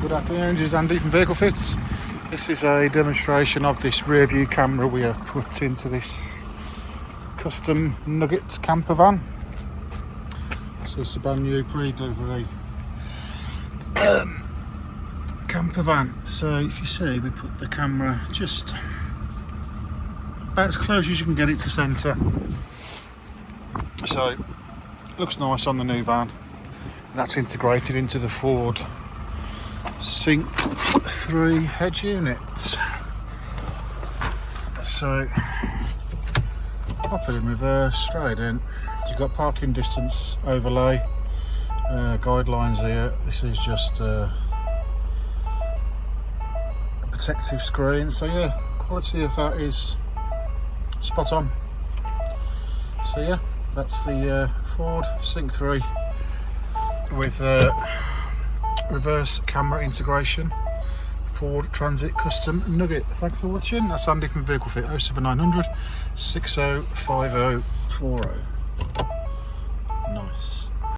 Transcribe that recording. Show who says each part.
Speaker 1: Good afternoon, this is Andy from Vehicle Fits. This is a demonstration of this rear view camera we have put into this Custom Nugget camper van. So it's a brand new pre-delivery camper van. So if you see, we put the camera just about as close as you can get it to centre. So it looks nice on the new van. That's integrated into the Ford Synch 3 head unit. So pop it in reverse, straight in. You've got parking distance overlay, guidelines here. This is just a protective screen. So yeah, quality of that is spot on. So yeah, that's the Ford Synch 3 with reverse camera integration, Ford Transit Custom Nugget. Thanks for watching. That's Andy from Vehicle Fit. 07900 605040.